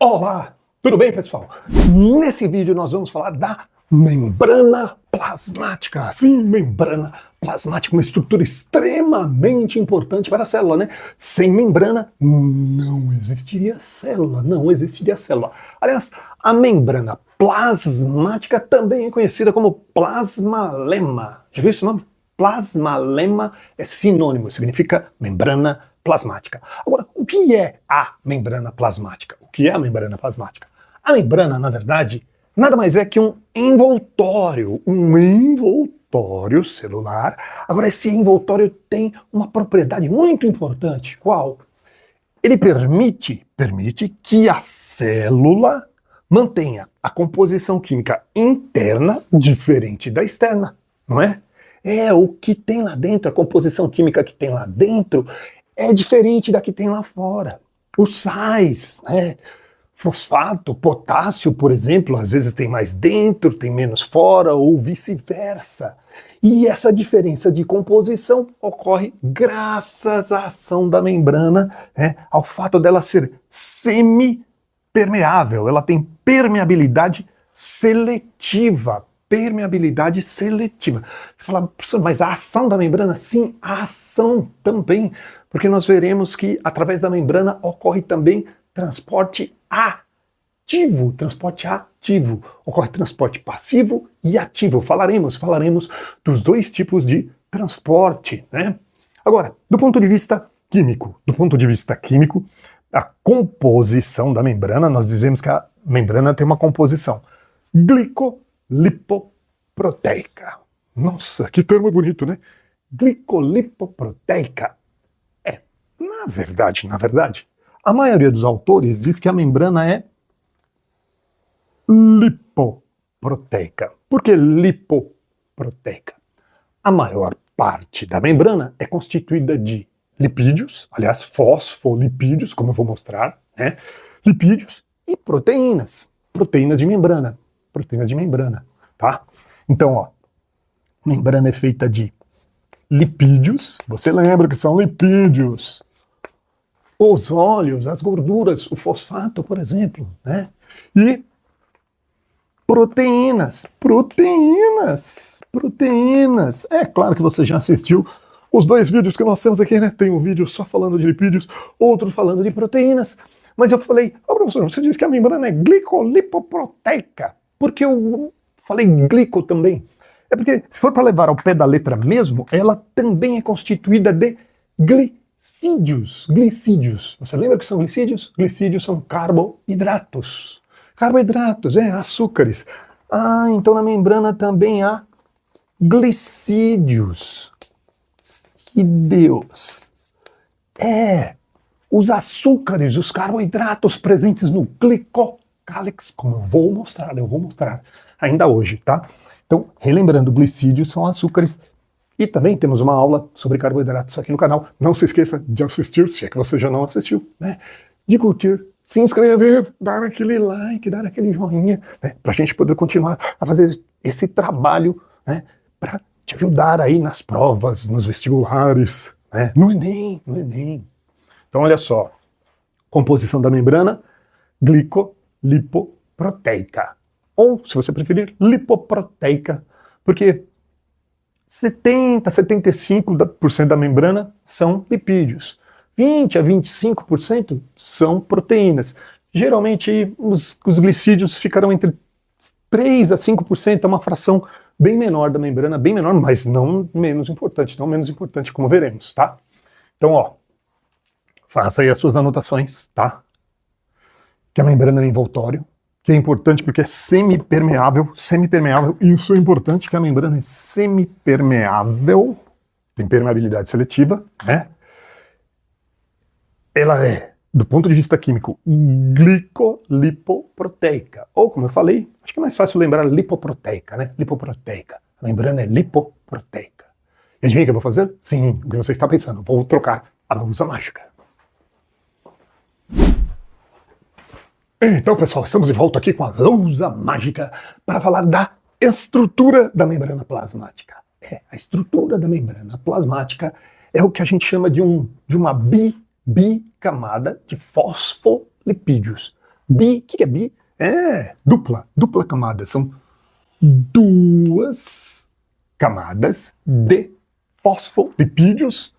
Olá, tudo bem, pessoal? Nesse vídeo nós vamos falar da membrana plasmática. Sim, membrana plasmática, uma estrutura extremamente importante para a célula, né? Sem membrana não existiria célula, não existiria célula. Aliás, a membrana plasmática também é conhecida como plasmalema. Já viu esse nome? Plasmalema é sinônimo, significa membrana plasmática. Agora, o que é a membrana plasmática? O que é a membrana plasmática? A membrana, na verdade, nada mais é que um envoltório celular. Agora, esse envoltório tem uma propriedade muito importante. Qual? Ele permite que a célula mantenha a composição química interna diferente da externa, não é? O que tem lá dentro, a composição química que tem lá dentro é diferente da que tem lá fora. Os sais, né? Fosfato, potássio, por exemplo, às vezes tem mais dentro, tem menos fora, ou vice-versa. E essa diferença de composição ocorre graças à ação da membrana, ao fato dela ser semi-permeável. Ela tem permeabilidade seletiva. Permeabilidade seletiva. Você fala, professor, mas a ação da membrana? Sim, a ação também, porque nós veremos que através da membrana ocorre também transporte ativo. Ocorre transporte passivo e ativo. Falaremos dos dois tipos de transporte, né? Agora, do ponto de vista químico, a composição da membrana, nós dizemos que a membrana tem uma composição glicolipoproteica. Nossa, que termo bonito, né? Glicolipoproteica. Na verdade, a maioria dos autores diz que a membrana é lipoproteica. Por que lipoproteica? A maior parte da membrana é constituída de lipídios, aliás, fosfolipídios, como eu vou mostrar, né? Lipídios e proteínas de membrana, tá? Então, ó, membrana é feita de lipídios, você lembra que são lipídios, os óleos, as gorduras, o fosfato, por exemplo, né? E proteínas. É claro que você já assistiu os dois vídeos que nós temos aqui, né? Tem um vídeo só falando de lipídios, outro falando de proteínas. Mas eu falei, professor, você disse que a membrana é glicolipoproteica. Por que eu falei glico também? É porque, se for para levar ao pé da letra mesmo, ela também é constituída de glicídios. Você lembra o que são glicídios? Glicídios são carboidratos. Açúcares. Então na membrana também há glicídios. Que Deus! Os açúcares, os carboidratos presentes no glicocálix, como eu vou mostrar ainda hoje, tá? Então, relembrando, glicídios são açúcares. E também temos uma aula sobre carboidratos aqui no canal. Não se esqueça de assistir, se é que você já não assistiu, né? De curtir, se inscrever, dar aquele like, dar aquele joinha, né? Pra gente poder continuar a fazer esse trabalho, né? Pra te ajudar aí nas provas, nos vestibulares, né? No Enem. Então, olha só. Composição da membrana, glicolipoproteica. Ou, se você preferir, lipoproteica, porque 75% da membrana são lipídios. 20 a 25% são proteínas. Geralmente, os glicídios ficarão entre 3 a 5%, é uma fração bem menor da membrana, bem menor, mas não menos importante, como veremos, tá? Então, ó, faça aí as suas anotações, tá? Que a membrana é envoltório, que é importante porque é semipermeável, isso é importante, que a membrana é semipermeável, tem permeabilidade seletiva, né? Ela é, do ponto de vista químico, glicolipoproteica, ou como eu falei, acho que é mais fácil lembrar lipoproteica, né? Lipoproteica, a membrana é lipoproteica. E adivinha o que eu vou fazer? Sim, o que você está pensando, vou trocar a lousa mágica. Então, pessoal, estamos de volta aqui com a lousa mágica para falar da estrutura da membrana plasmática. A estrutura da membrana plasmática é o que a gente chama de uma bicamada de fosfolipídios. O que é bi? É dupla camada. São duas camadas de fosfolipídios.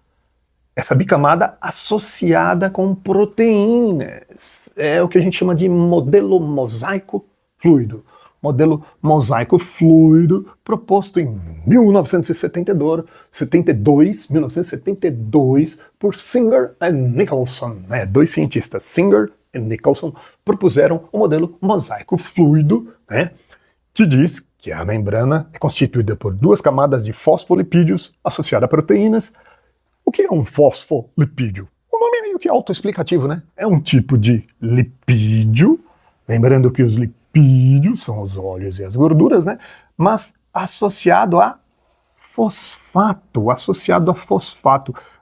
Essa bicamada associada com proteínas. É o que a gente chama de modelo mosaico fluido. Modelo mosaico fluido proposto em 1972 por Singer e Nicholson. Dois cientistas, Singer e Nicholson, propuseram o modelo mosaico fluido, que diz que a membrana é constituída por duas camadas de fosfolipídios associadas a proteínas. O que é um fosfolipídio? O nome é meio que autoexplicativo, né? É um tipo de lipídio, lembrando que os lipídios são os óleos e as gorduras, né? Mas associado a fosfato,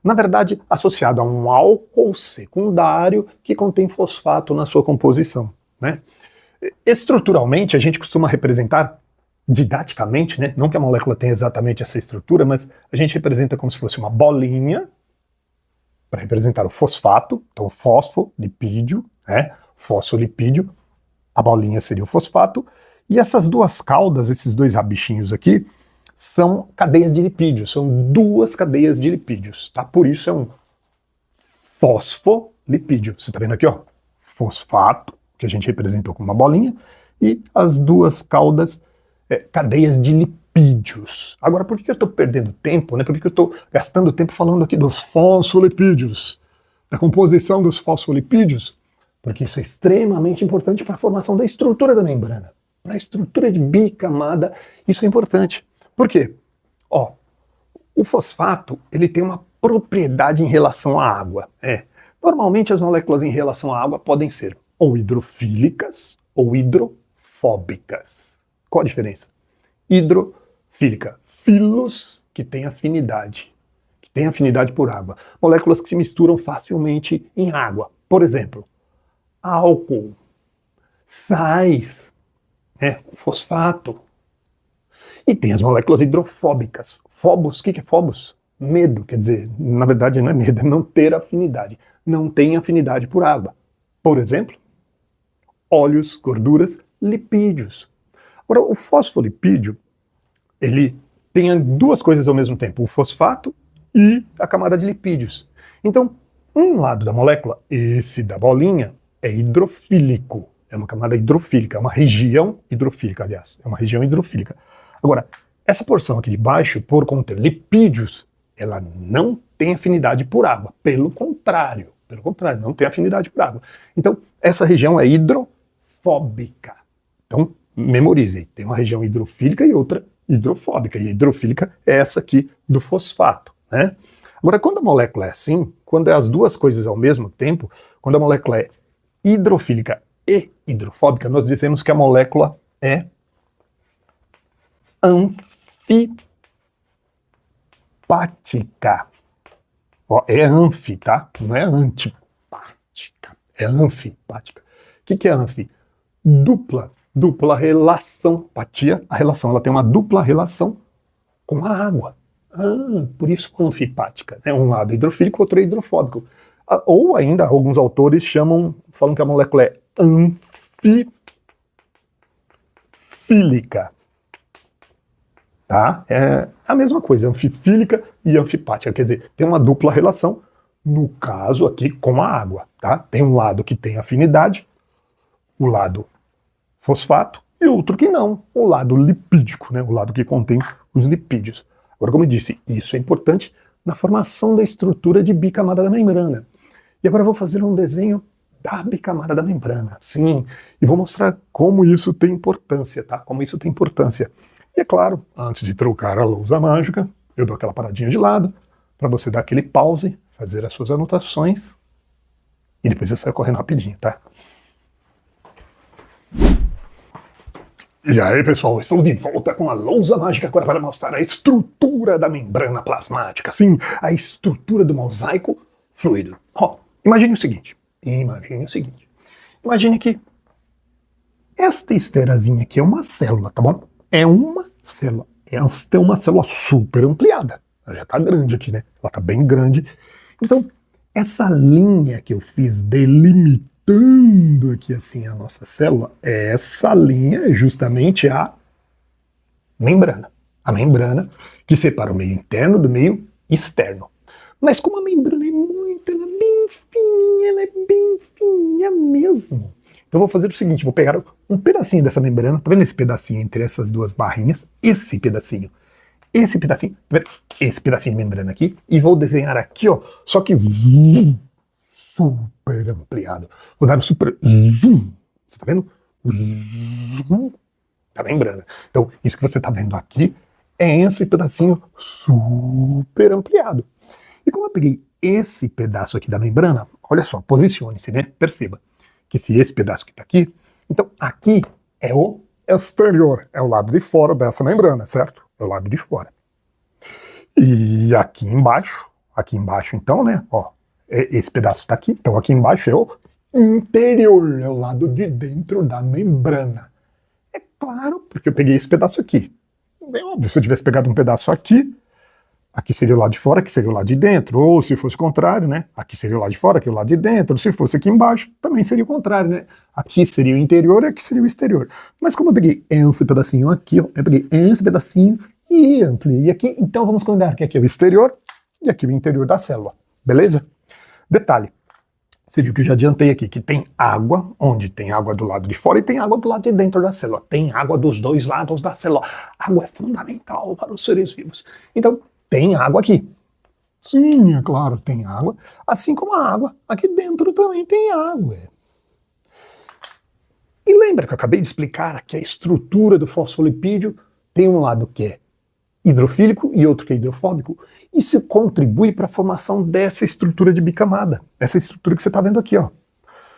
Na verdade, associado a um álcool secundário que contém fosfato na sua composição, né? Estruturalmente, a gente costuma representar didaticamente, né? Não que a molécula tenha exatamente essa estrutura, mas a gente representa como se fosse uma bolinha para representar o fosfato, então fosfolipídio, fosfolipídio, a bolinha seria o fosfato, e essas duas caudas, esses dois rabichinhos aqui, são cadeias de lipídios, são duas cadeias de lipídios, tá? Por isso é um fosfolipídio. Você tá vendo aqui, ó, fosfato, que a gente representou com uma bolinha, e as duas caudas, cadeias de lipídios. Agora, por que eu estou perdendo tempo, né? Por que eu estou gastando tempo falando aqui dos fosfolipídios, da composição dos fosfolipídios? Porque isso é extremamente importante para a formação da estrutura da membrana. Para a estrutura de bicamada, isso é importante. Por quê? Ó, o fosfato, ele tem uma propriedade em relação à água. Normalmente as moléculas em relação à água podem ser ou hidrofílicas ou hidrofóbicas. Qual a diferença? Hidrofílica, filos que têm afinidade por água. Moléculas que se misturam facilmente em água. Por exemplo, álcool, sais, fosfato. E tem as moléculas hidrofóbicas. Phobos, o que é phobos? Medo, quer dizer, na verdade não é medo, é não ter afinidade. Não tem afinidade por água. Por exemplo, óleos, gorduras, lipídios. Agora, o fosfolipídio, ele tem duas coisas ao mesmo tempo, o fosfato e a camada de lipídios. Então, um lado da molécula, esse da bolinha, é hidrofílico, é uma camada hidrofílica, é uma região hidrofílica, aliás, é uma região hidrofílica. Agora, essa porção aqui de baixo, por conter lipídios, ela não tem afinidade por água, pelo contrário, não tem afinidade por água. Então, essa região é hidrofóbica. Então, memorize, tem uma região hidrofílica e outra hidrofóbica, e a hidrofílica é essa aqui do fosfato, né? Agora, quando a molécula é assim, quando é as duas coisas ao mesmo tempo, quando a molécula é hidrofílica e hidrofóbica, nós dizemos que a molécula é anfipática. Ó, é anfi, tá? Não é antipática, é anfipática. O que é anfi? Dupla relação. Patia, a relação, ela tem uma dupla relação com a água. Por isso anfipática. Um lado hidrofílico, outro é hidrofóbico. Ou ainda, alguns autores falam que a molécula é anfifílica. Tá? É a mesma coisa, anfifílica e anfipática. Quer dizer, tem uma dupla relação, no caso aqui, com a água. Tá? Tem um lado que tem afinidade, o lado fosfato, e outro que não, o lado lipídico, o lado que contém os lipídios. Agora, como eu disse, isso é importante na formação da estrutura de bicamada da membrana. E agora eu vou fazer um desenho da bicamada da membrana, sim, e vou mostrar como isso tem importância, tá? Como isso tem importância. E é claro, antes de trocar a lousa mágica, eu dou aquela paradinha de lado, para você dar aquele pause, fazer as suas anotações, e depois você sai correndo rapidinho, tá? E aí, pessoal, estamos de volta com a lousa mágica agora para mostrar a estrutura da membrana plasmática. Sim, a estrutura do mosaico fluido. Imagine o seguinte. Imagine que esta esferazinha aqui é uma célula, tá bom? É uma célula. Esta é uma célula super ampliada. Ela já está grande aqui, né? Ela está bem grande. Então, essa linha que eu fiz delimitando cortando aqui assim a nossa célula, essa linha é justamente a membrana. A membrana que separa o meio interno do meio externo. Mas como a membrana ela é bem fininha mesmo. Então eu vou fazer o seguinte, vou pegar um pedacinho dessa membrana, tá vendo esse pedacinho entre essas duas barrinhas? Esse pedacinho, tá vendo? Esse pedacinho de membrana aqui, e vou desenhar aqui, ó, só que super ampliado. Vou dar um super zoom, você tá vendo? O zoom da membrana. Então, isso que você tá vendo aqui é esse pedacinho super ampliado. E como eu peguei esse pedaço aqui da membrana, olha só, posicione-se, né? Perceba que se esse pedaço que tá aqui, então aqui é o exterior, é o lado de fora dessa membrana, certo? É o lado de fora. E aqui embaixo então, né, ó, esse pedaço tá aqui, então aqui embaixo é o interior, é o lado de dentro da membrana. É claro, porque eu peguei esse pedaço aqui. Bem óbvio, se eu tivesse pegado um pedaço aqui seria o lado de fora, aqui seria o lado de dentro, ou se fosse o contrário, né? Aqui seria o lado de fora, aqui o lado de dentro, se fosse aqui embaixo, também seria o contrário, né? Aqui seria o interior e aqui seria o exterior. Mas como eu peguei esse pedacinho aqui, ó, eu peguei esse pedacinho e ampliei aqui, então vamos combinar que aqui é o exterior e aqui o interior da célula, beleza? Detalhe, você viu que eu já adiantei aqui, que tem água, onde tem água do lado de fora e tem água do lado de dentro da célula. Tem água dos dois lados da célula. Água é fundamental para os seres vivos. Então, tem água aqui. Sim, é claro, tem água. Assim como a água, aqui dentro também tem água. E lembra que eu acabei de explicar que a estrutura do fosfolipídio tem um lado que é hidrofílico e outro que é hidrofóbico. Isso contribui para a formação dessa estrutura de bicamada. Essa estrutura que você está vendo aqui, ó.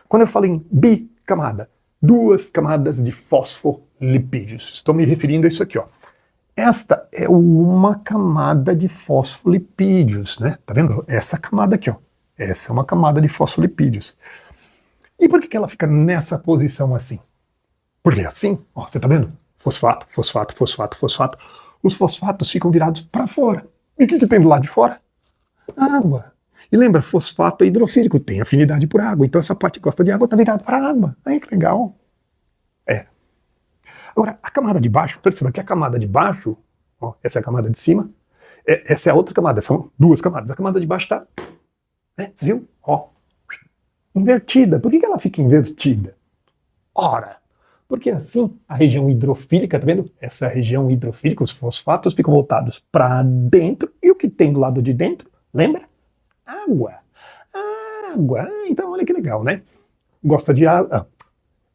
Quando eu falo em bicamada, duas camadas de fosfolipídios. Estou me referindo a isso aqui, ó. Esta é uma camada de fosfolipídios, né? Tá vendo? Essa camada aqui, ó. Essa é uma camada de fosfolipídios. E por que ela fica nessa posição assim? Porque assim, ó, você tá vendo? Fosfato, fosfato, fosfato, fosfato. Os fosfatos ficam virados para fora. E o que tem do lado de fora? Água. E lembra, fosfato é hidrofílico, tem afinidade por água. Então essa parte que gosta de água tá virada para água. Aí que legal. É. Agora, a camada de baixo, perceba que a camada de baixo, ó, essa é a camada de cima, essa é a outra camada, são duas camadas. A camada de baixo está, né, você viu? Ó, invertida. Por que ela fica invertida? Ora, porque assim a região hidrofílica, tá vendo? Essa região hidrofílica, os fosfatos ficam voltados para dentro, e o que tem do lado de dentro, lembra? Água. Água. Então olha que legal, né? Gosta de água.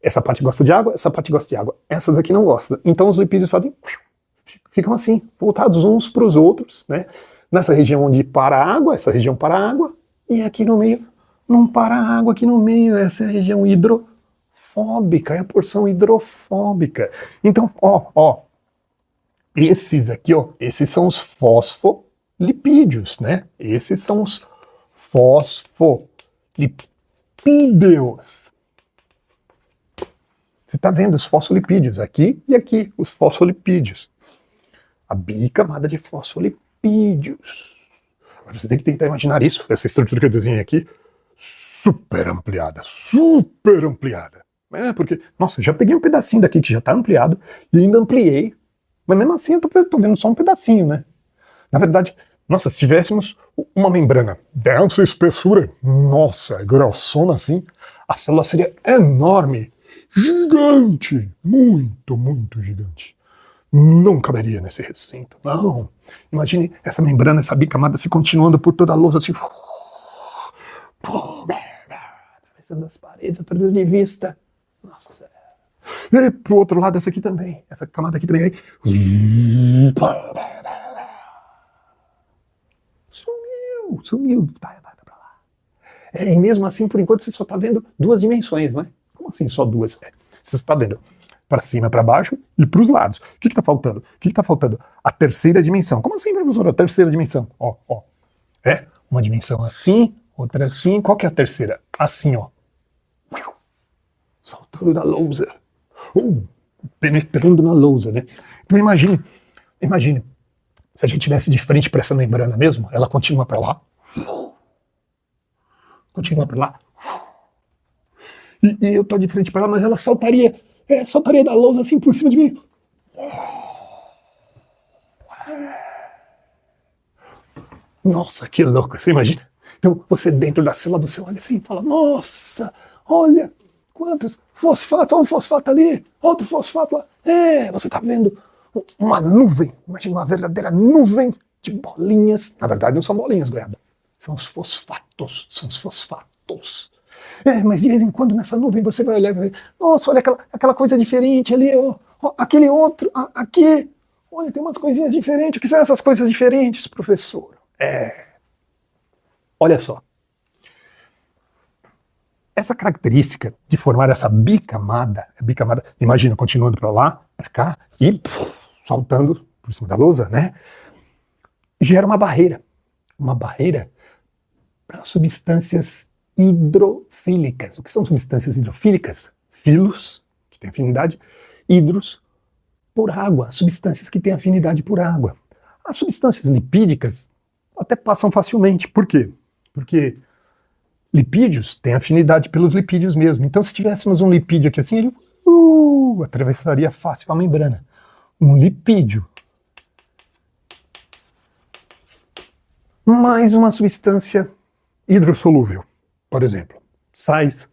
Essa parte gosta de água, essa parte gosta de água. Essas aqui não gostam. Então os lipídios ficam assim, voltados uns para os outros, né? Nessa região onde para a água, essa região para a água, e aqui no meio não para a água, aqui no meio essa é a região hidrofóbica, é a porção hidrofóbica. Então, ó, esses aqui, ó, esses são os fosfolipídios, né? Esses são os fosfolipídios. Você está vendo os fosfolipídios aqui e aqui, os fosfolipídios. A bicamada de fosfolipídios. Você tem que tentar imaginar isso, essa estrutura que eu desenhei aqui, super ampliada, super ampliada. É, porque, nossa, já peguei um pedacinho daqui que já está ampliado e ainda ampliei, mas mesmo assim eu tô vendo só um pedacinho, né? Na verdade, nossa, se tivéssemos uma membrana dessa espessura, nossa, grossona assim, a célula seria enorme. Gigante! Muito, muito gigante. Não caberia nesse recinto, não. Imagine essa membrana, essa bicamada se continuando por toda a lousa, assim. Atravessando as paredes, perdendo de vista. Nossa. E pro outro lado, essa aqui também. Essa camada aqui também. Sumiu. Vai pra lá. E mesmo assim, por enquanto, você só tá vendo duas dimensões, não é? Como assim só duas? Você está vendo para cima, para baixo e para os lados. O que está faltando? O que está faltando? A terceira dimensão. Como assim, professor? A terceira dimensão? Ó. É uma dimensão assim, outra assim. Qual que é a terceira? Assim, ó. Saltando da lousa. Penetrando na lousa, né? Então imagine, se a gente estivesse de frente para essa membrana mesmo, ela continua para lá. Continua para lá. e eu tô de frente para ela, mas ela saltaria da lousa assim por cima de mim. Nossa, que louco, você imagina? Então, você dentro da célula, você olha assim e fala, nossa, olha, quantos fosfatos, olha um fosfato ali, outro fosfato lá. Você tá vendo uma nuvem, imagina uma verdadeira nuvem de bolinhas. Na verdade, não são bolinhas, goiaba, são os fosfatos. Mas de vez em quando nessa nuvem você vai olhar e vai ver, nossa, olha aquela coisa diferente ali, aquele outro, aqui. Olha, tem umas coisinhas diferentes. O que são essas coisas diferentes, professor? Olha só. Essa característica de formar essa bicamada, imagina, continuando para lá, para cá, e saltando por cima da lousa, né? Gera uma barreira para substâncias hidrofílicas. O que são substâncias hidrofílicas? Filos, que tem afinidade, hidros, por água, substâncias que têm afinidade por água. As substâncias lipídicas até passam facilmente. Por quê? Porque lipídios têm afinidade pelos lipídios mesmo. Então, se tivéssemos um lipídio aqui assim, ele atravessaria fácil a membrana. Um lipídio. Mais uma substância hidrossolúvel, por exemplo, sais,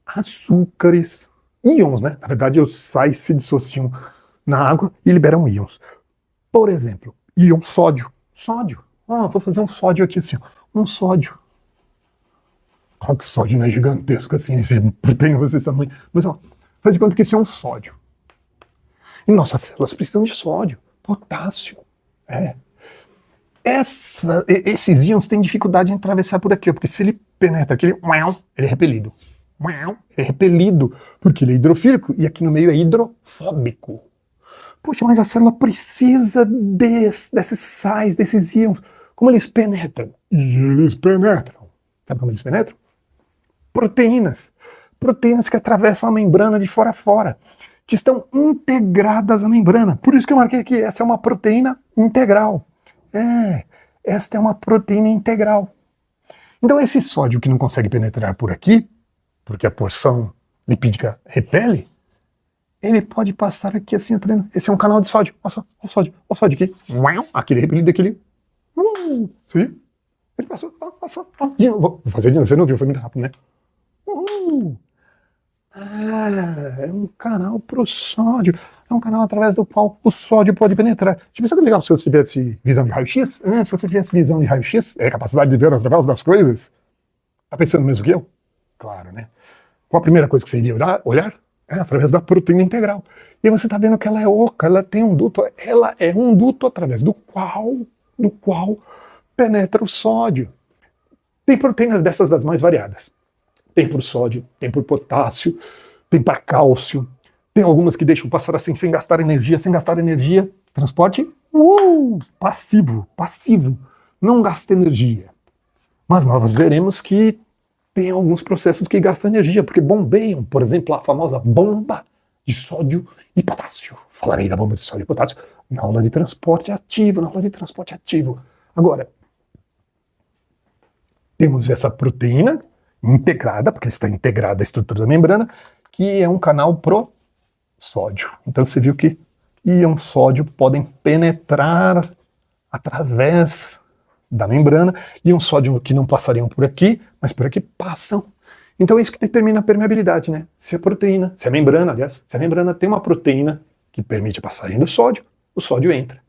açúcares, íons, né? Na verdade, os sais se dissociam na água e liberam íons. Por exemplo, íon sódio. Vou fazer um sódio aqui assim, um sódio. Claro que sódio não é gigantesco assim, esse proteína vocês também. Mas faz de conta que esse é um sódio. E nossas células precisam de sódio, potássio. Esses íons têm dificuldade em atravessar por aqui, porque se ele penetra aqui, ele é repelido. Ele é repelido, porque ele é hidrofílico e aqui no meio é hidrofóbico. Poxa, mas a célula precisa desses sais, desses íons. Como eles penetram? E eles penetram. Sabe como eles penetram? Proteínas. Proteínas que atravessam a membrana de fora a fora, que estão integradas à membrana. Por isso que eu marquei aqui, essa é uma proteína integral. Esta é uma proteína integral. Então esse sódio que não consegue penetrar por aqui, porque a porção lipídica repele, ele pode passar aqui assim, tá vendo? Esse é um canal de sódio. Olha o sódio aqui. Aquele repelido, aquele. Sim? Ele passou. Vou fazer de novo, você não viu, foi muito rápido, né? É um canal pro sódio. É um canal através do qual o sódio pode penetrar. Tipo, isso é legal se você tivesse visão de raio-x. Se você tivesse visão de raio-x, capacidade de ver através das coisas. Tá pensando mesmo que eu? Claro, né? Qual a primeira coisa que você iria olhar? Através da proteína integral. E você está vendo que ela é oca, ela tem um duto, ela é um duto através do qual penetra o sódio. Tem proteínas dessas das mais variadas. Tem por sódio, tem por potássio, tem para cálcio, tem algumas que deixam passar assim sem gastar energia, transporte passivo, não gasta energia. Mas nós veremos que tem alguns processos que gastam energia, porque bombeiam, por exemplo, a famosa bomba de sódio e potássio. Falarei da bomba de sódio e potássio na aula de transporte ativo, Agora, temos essa proteína integrada, porque está integrada à estrutura da membrana, que é um canal pro sódio. Então você viu que íons sódio podem penetrar através da membrana, íons sódio que não passariam por aqui, mas por aqui passam. Então é isso que determina a permeabilidade, né? Se a membrana tem uma proteína que permite a passagem do sódio, o sódio entra.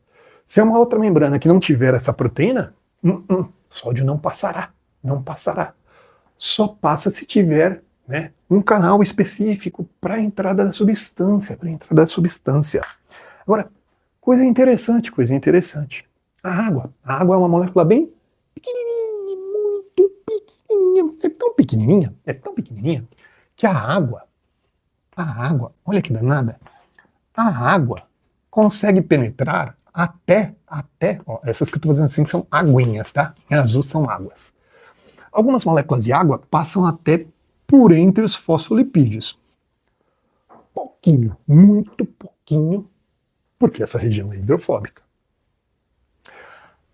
Se é uma outra membrana que não tiver essa proteína, sódio não passará. Só passa se tiver, né, um canal específico para a entrada da substância, Agora, coisa interessante. A água é uma molécula bem pequenininha, muito pequenininha. É tão pequenininha, que a água, olha que danada, a água consegue penetrar até, essas que eu estou fazendo assim são aguinhas, tá? Em azul são águas. Algumas moléculas de água passam até por entre os fosfolipídios. Pouquinho, muito pouquinho, porque essa região é hidrofóbica.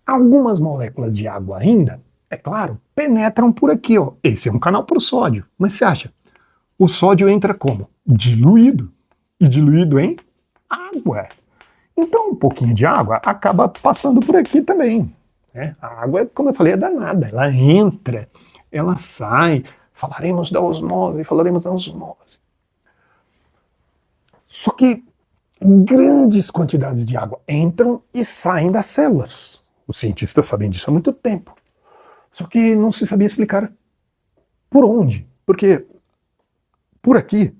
Algumas moléculas de água ainda, é claro, penetram por aqui, Esse é um canal para o sódio. Mas você acha, o sódio entra como? Diluído. E diluído em água. Então, um pouquinho de água acaba passando por aqui também. Né? A água, como eu falei, é danada. Ela entra, ela sai. Falaremos da osmose, falaremos da osmose. Só que grandes quantidades de água entram e saem das células. Os cientistas sabem disso há muito tempo. Só que não se sabia explicar por onde. Porque por aqui,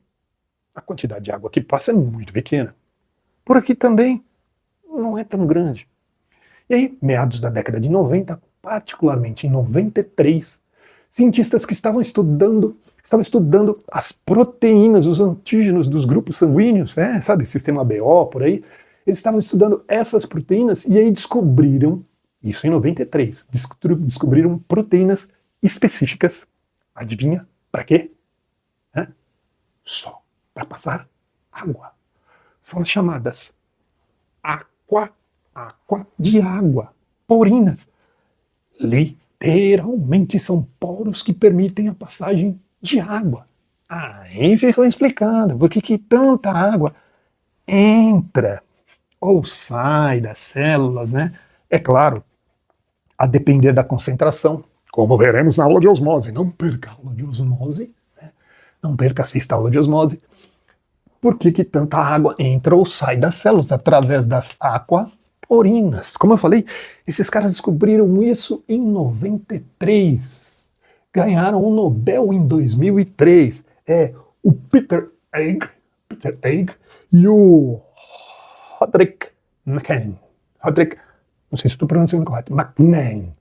a quantidade de água que passa é muito pequena. Por aqui também não é tão grande. E aí, meados da década de 90, particularmente em 93, cientistas que estavam estudando as proteínas, os antígenos dos grupos sanguíneos, sabe, sistema BO, por aí, eles estavam estudando essas proteínas e aí descobriram, isso em 93, descobriram proteínas específicas, adivinha, para quê? Só para passar água. São as chamadas aqua de água, porinas. Literalmente são poros que permitem a passagem de água. Aí ficou explicado por que tanta água entra ou sai das células, né? É claro, a depender da concentração, como veremos na aula de osmose. Não perca a aula de osmose, né? Não perca, assista a aula de osmose. Por que tanta água entra ou sai das células através das aquaporinas? Como eu falei, esses caras descobriram isso em 93. Ganharam um Nobel em 2003. O Peter Egg e o Roderick McCain. Não sei se estou pronunciando correto. McNain.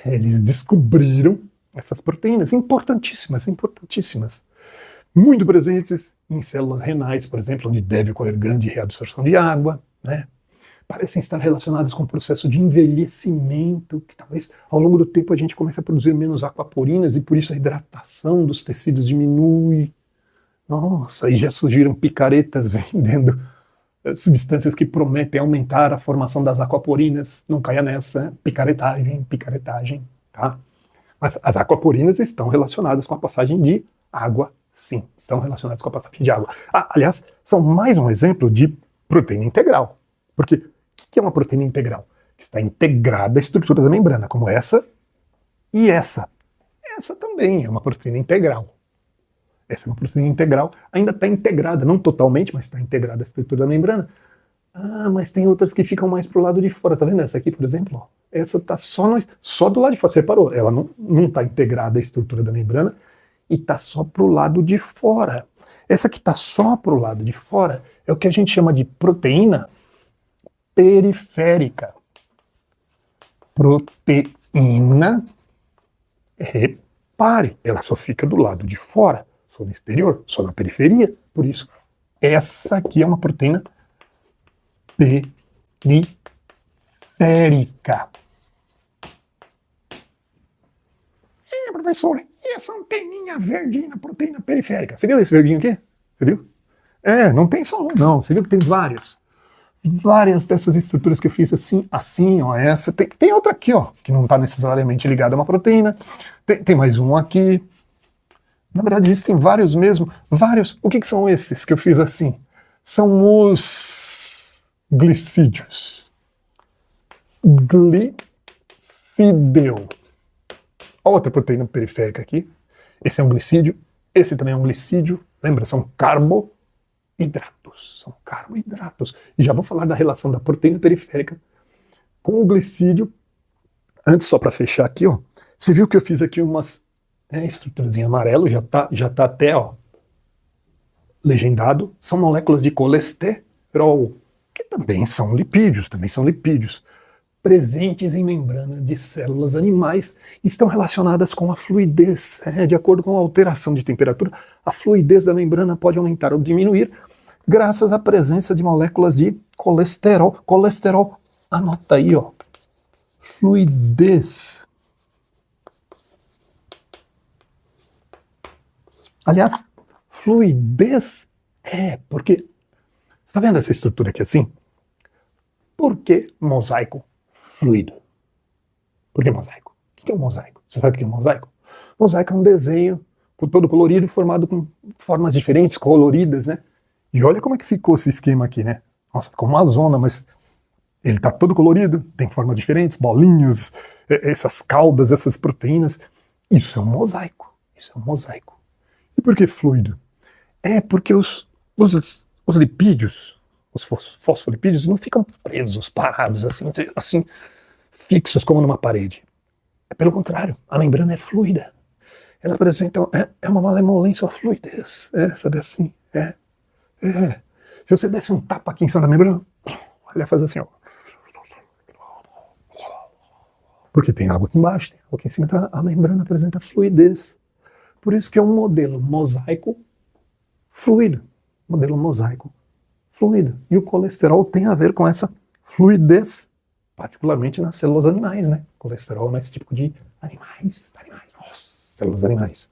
Eles descobriram essas proteínas importantíssimas, muito presentes em células renais, por exemplo, onde deve ocorrer grande reabsorção de água, né? Parecem estar relacionadas com o processo de envelhecimento, que talvez ao longo do tempo a gente comece a produzir menos aquaporinas e por isso a hidratação dos tecidos diminui. Nossa, aí já surgiram picaretas vendendo substâncias que prometem aumentar a formação das aquaporinas. Não caia nessa, picaretagem, tá? Mas as aquaporinas estão relacionadas com a passagem de água. Sim, estão relacionados com a passagem de água. Aliás, são mais um exemplo de proteína integral. Porque o que é uma proteína integral? Que está integrada à estrutura da membrana, como essa e essa. Essa também é uma proteína integral. Essa é uma proteína integral, ainda está integrada, não totalmente, mas está integrada à estrutura da membrana. Mas tem outras que ficam mais para o lado de fora. Tá vendo essa aqui, por exemplo? Ó, essa está só do lado de fora. Você reparou? Ela não está integrada à estrutura da membrana, e está só para o lado de fora. Essa que está só para o lado de fora é o que a gente chama de proteína periférica. Proteína, repare, ela só fica do lado de fora, só no exterior, só na periferia. Por isso, essa aqui é uma proteína periférica. Professor, e essa anteninha verdinha na proteína periférica? Você viu esse verdinho aqui? Você viu? Não tem só um, não. Você viu que tem várias dessas estruturas que eu fiz assim, ó, essa. Tem outra aqui, ó, que não está necessariamente ligada a uma proteína. Tem mais um aqui. Na verdade, existem vários mesmo. Vários. O que são esses que eu fiz assim? São os glicídios. Glicídeo. Outra proteína periférica aqui. Esse é um glicídio. Esse também é um glicídio. Lembra? São carboidratos. E já vou falar da relação da proteína periférica com o glicídio. Antes, só para fechar aqui, ó. Você viu que eu fiz aqui umas estruturas em amarelo. Já tá até, ó, legendado. São moléculas de colesterol, que também são lipídios. Presentes em membrana de células animais, estão relacionadas com a fluidez. De acordo com a alteração de temperatura, a fluidez da membrana pode aumentar ou diminuir graças à presença de moléculas de colesterol. Colesterol, anota aí, ó. Fluidez. Aliás, fluidez porque... Você está vendo essa estrutura aqui assim? Por que mosaico fluido? Por que mosaico? O que é um mosaico? Você sabe o que é um mosaico? Mosaico é um desenho todo colorido, formado com formas diferentes, coloridas, né? E olha como é que ficou esse esquema aqui, né? Nossa, ficou uma zona, mas ele tá todo colorido, tem formas diferentes, bolinhas, essas caudas, essas proteínas. Isso é um mosaico. Isso é um mosaico. E por que fluido? É porque os lipídios, os fosfolipídios, não ficam presos, parados, assim, fixos como numa parede. É pelo contrário, a membrana é fluida. Ela apresenta uma malemolência, uma fluidez. Sabe assim? Se você desse um tapa aqui em cima da membrana, ela ia fazer assim, ó. Porque tem água aqui embaixo, tem água aqui em cima, então a membrana apresenta fluidez. Por isso que é um modelo mosaico fluido. Modelo mosaico fluido. E o colesterol tem a ver com essa fluidez, particularmente nas células animais, né? Colesterol é mais típico de animais. Nossa, células animais.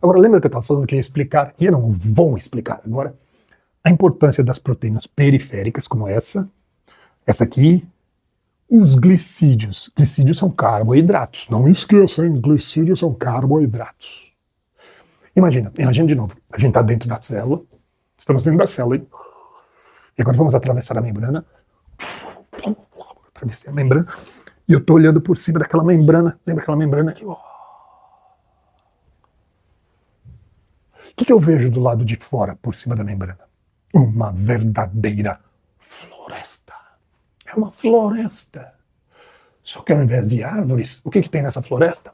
Agora, lembra que eu estava falando que ia explicar, e eu não vou explicar agora, a importância das proteínas periféricas, como essa aqui, os glicídios. Glicídios são carboidratos. Não esqueça, hein? Glicídios são carboidratos. Imagina de novo. A gente está dentro da célula. Estamos dentro da célula. E agora vamos atravessar a membrana. Atravessei a membrana. E eu estou olhando por cima daquela membrana. Lembra aquela membrana aqui? O que eu vejo do lado de fora, por cima da membrana? Uma verdadeira floresta. É uma floresta. Só que ao invés de árvores, o que tem nessa floresta?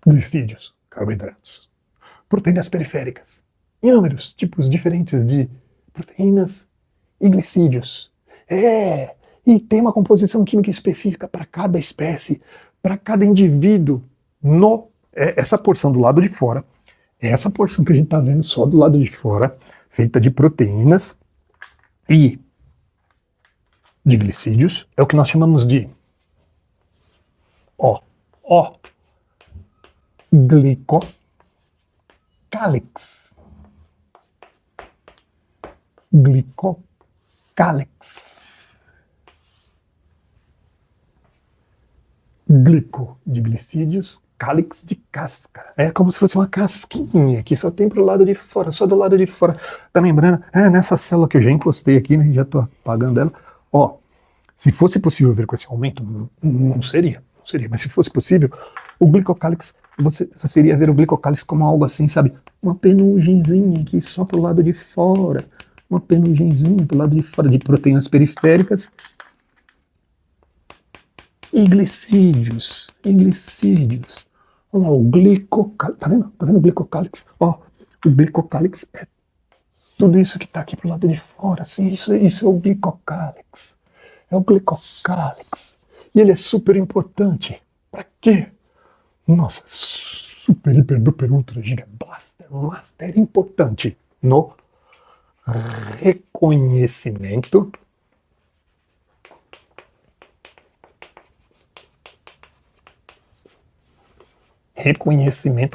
Glicídios, carboidratos. Proteínas periféricas. Inúmeros tipos diferentes de proteínas e glicídios. E tem uma composição química específica para cada espécie, para cada indivíduo. Essa porção do lado de fora, essa porção que a gente está vendo só do lado de fora, feita de proteínas e de glicídios, é o que nós chamamos de glicocálix. Glicocálix. Glico de glicídios, cálix de casca. É como se fosse uma casquinha que só tem pro lado de fora, só do lado de fora da membrana. Nessa célula que eu já encostei aqui, né, já estou apagando ela. Se fosse possível ver com esse aumento, não seria, mas se fosse possível, o glicocálix, você iria ver o glicocálix como algo assim, sabe? Uma penugenzinha aqui só pro lado de fora, uma penugenzinha pro lado de fora de proteínas periféricas e glicídios. Olha lá, o glicocálix, tá vendo o glicocálix? O glicocálix é tudo isso que tá aqui pro lado de fora, assim, isso é o glicocálix. É o glicocálix. E ele é super importante. Para quê? Nossa, super, hiper, duper, ultra, giga, blaster, master importante no reconhecimento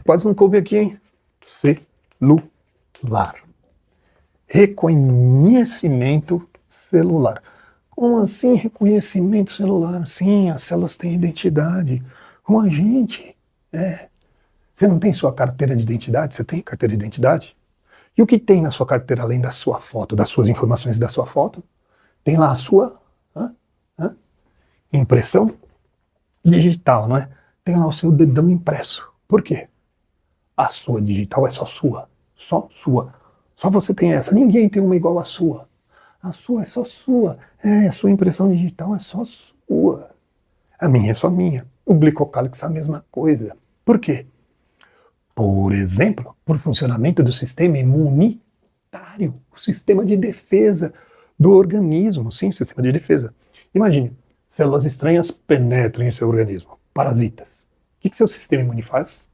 quase não coube aqui, hein? Celular. Reconhecimento celular. Como assim reconhecimento celular? Sim, as células têm identidade. Como a gente. Você não tem sua carteira de identidade? Você tem carteira de identidade? E o que tem na sua carteira além da sua foto, das suas informações da sua foto? Tem lá a sua impressão digital, não é? Tem lá o seu dedão impresso. Por quê? A sua digital é só sua. Só sua. Só você tem essa. Ninguém tem uma igual à sua. A sua é só sua. A sua impressão digital é só sua. A minha é só minha. O glicocálix é a mesma coisa. Por quê? Por exemplo, por funcionamento do sistema imunitário, o sistema de defesa do organismo. Sim, sistema de defesa. Imagine, células estranhas penetram em seu organismo. Parasitas. O que seu sistema imune faz?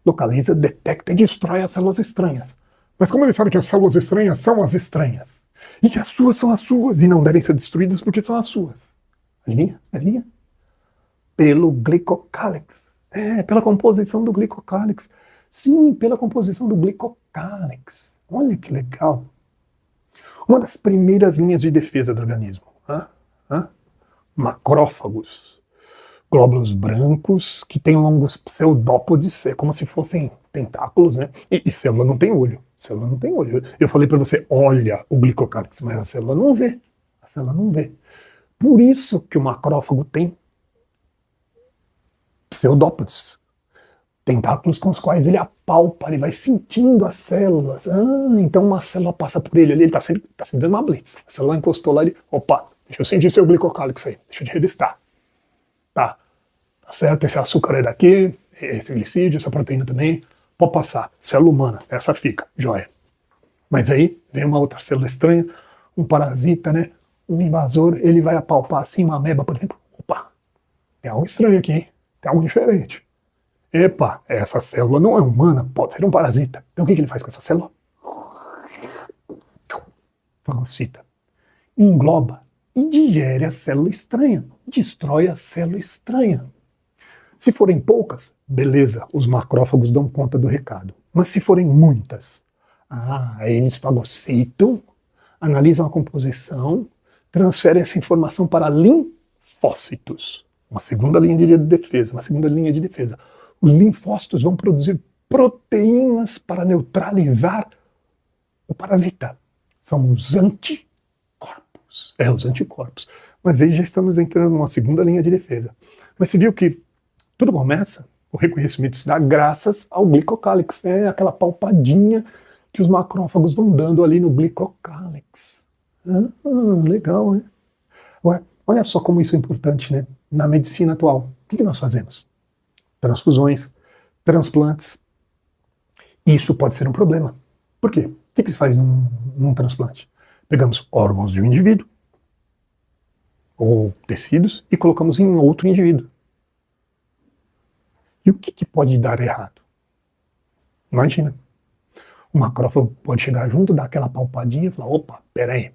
Localiza, detecta e destrói as células estranhas. Mas como ele sabe que as células estranhas são as estranhas? E que as suas são as suas e não devem ser destruídas porque são as suas. Adivinha? Pelo glicocálix. Pela composição do glicocálix. Sim, pela composição do glicocálix. Olha que legal. Uma das primeiras linhas de defesa do organismo. Macrófagos. glóbulos brancos que têm longos pseudópodes, é como se fossem tentáculos, né? E célula não tem olho. Célula não tem olho. Eu falei para você, olha o glicocálix, mas a célula não vê. A célula não vê. Por isso que o macrófago tem pseudópodes, tentáculos com os quais ele apalpa, ele vai sentindo as células. Então uma célula passa por ele ali, ele está sempre dando uma blitz. A célula encostou lá, ele, opa, deixa eu sentir seu glicocálix aí, deixa eu te revistar. Tá certo, esse açúcar é daqui, esse glicídio, essa proteína também, pode passar. Célula humana, essa fica, joia. Mas aí vem uma outra célula estranha, um parasita, né? Um invasor, ele vai apalpar assim uma ameba, por exemplo. Opa, tem algo estranho aqui, hein? Tem algo diferente. Epa, essa célula não é humana, pode ser um parasita. Então o que ele faz com essa célula? Fagocita. Engloba e digere a célula estranha, destrói a célula estranha. Se forem poucas, beleza, os macrófagos dão conta do recado. Mas se forem muitas, eles fagocitam, analisam a composição, transferem essa informação para linfócitos, uma segunda linha de defesa, Os linfócitos vão produzir proteínas para neutralizar o parasita. São os anticorpos. Os anticorpos. Mas aí já estamos entrando numa segunda linha de defesa. Mas você viu que tudo começa, o reconhecimento se dá graças ao glicocálix, aquela palpadinha que os macrófagos vão dando ali no glicocálix. Legal, né? Agora, olha só como isso é importante, né? Na medicina atual. O que nós fazemos? Transfusões, transplantes. Isso pode ser um problema. Por quê? O que se faz num transplante? Pegamos órgãos de um indivíduo, ou tecidos, e colocamos em outro indivíduo. E o que pode dar errado? Imagina. O macrófago pode chegar junto, dar aquela palpadinha e falar, opa, peraí,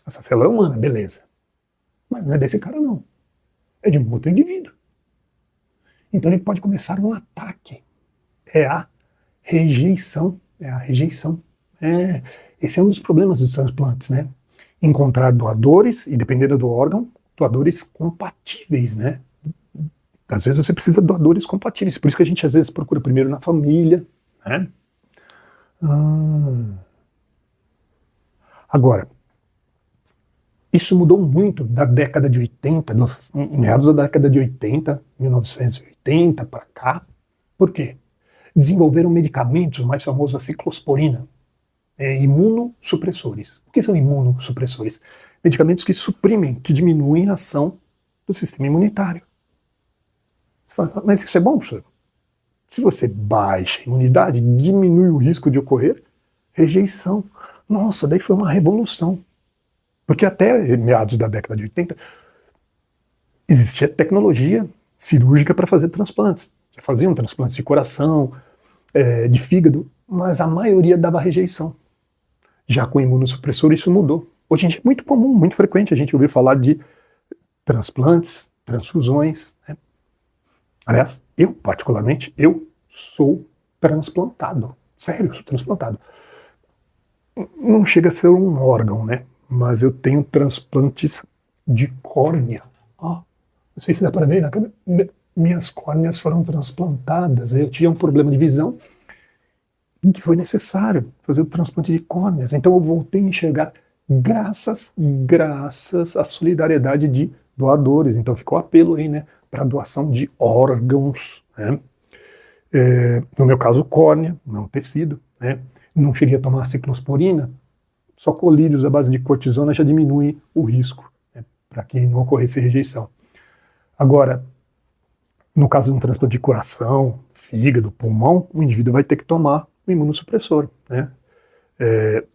essa célula é humana, beleza. Mas não é desse cara não. É de um outro indivíduo. Então ele pode começar um ataque. É a rejeição. Esse é um dos problemas dos transplantes, né? Encontrar doadores, e dependendo do órgão, doadores compatíveis, né? Às vezes você precisa de doadores compatíveis, por isso que a gente às vezes procura primeiro na família, né? Agora, isso mudou muito da década de 80, meados da década de 80, 1980 para cá. Por quê? Desenvolveram medicamentos, o mais famoso a ciclosporina, imunossupressores. O que são imunossupressores? Medicamentos que suprimem, que diminuem a ação do sistema imunitário. Você fala, mas isso é bom, professor? Se você baixa a imunidade, diminui o risco de ocorrer rejeição. Nossa, daí foi uma revolução. Porque até meados da década de 80, existia tecnologia cirúrgica para fazer transplantes. Faziam transplantes de coração, de fígado, mas a maioria dava rejeição. Já com imunossupressor isso mudou. Hoje em dia é muito comum, muito frequente a gente ouvir falar de transplantes, transfusões, né? Aliás, eu particularmente, eu sou transplantado. Sério, eu sou transplantado. Não chega a ser um órgão, né? Mas eu tenho transplantes de córnea. Não sei se dá para ver na câmera. Minhas córneas foram transplantadas. Eu tinha um problema de visão em que foi necessário fazer o transplante de córneas. Então eu voltei a enxergar graças à solidariedade de doadores. Então ficou apelo aí, né, para doação de órgãos, né? No meu caso, córnea, não tecido, né? Não cheguei a tomar ciclosporina, só colírios à base de cortisona já diminui o risco, né, para que não ocorresse rejeição. Agora, no caso de um transplante de coração, fígado, pulmão, o indivíduo vai ter que tomar um imunossupressor, né?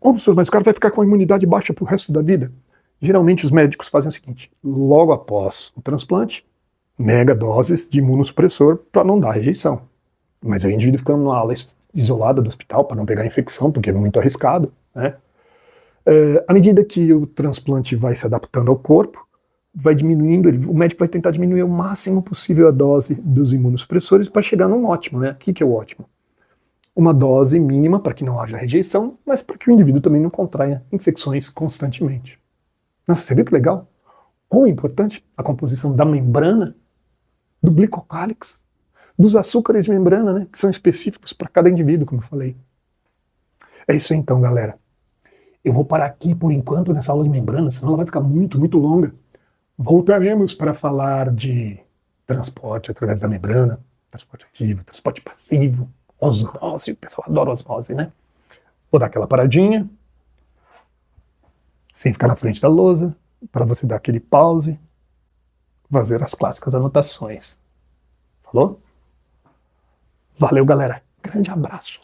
Professor, mas o cara vai ficar com a imunidade baixa para o resto da vida? Geralmente os médicos fazem o seguinte, logo após o transplante, mega doses de imunossupressor para não dar rejeição. Mas aí o indivíduo ficando numa ala isolada do hospital para não pegar infecção, porque é muito arriscado, né? À medida que o transplante vai se adaptando ao corpo, vai diminuindo, o médico vai tentar diminuir o máximo possível a dose dos imunossupressores para chegar num ótimo, né? O que é o ótimo? Uma dose mínima para que não haja rejeição, mas para que o indivíduo também não contraia infecções constantemente. Nossa, você viu que legal? Quão importante a composição da membrana do glicocálix, dos açúcares de membrana, né, que são específicos para cada indivíduo, como eu falei. É isso aí então, galera. Eu vou parar aqui por enquanto nessa aula de membrana, senão ela vai ficar muito, muito longa. Voltaremos para falar de transporte através da membrana, transporte ativo, transporte passivo, osmose, o pessoal adora osmose, né? Vou dar aquela paradinha, sem ficar na frente da lousa, para você dar aquele pause, fazer as clássicas anotações. Falou? Valeu, galera. Grande abraço.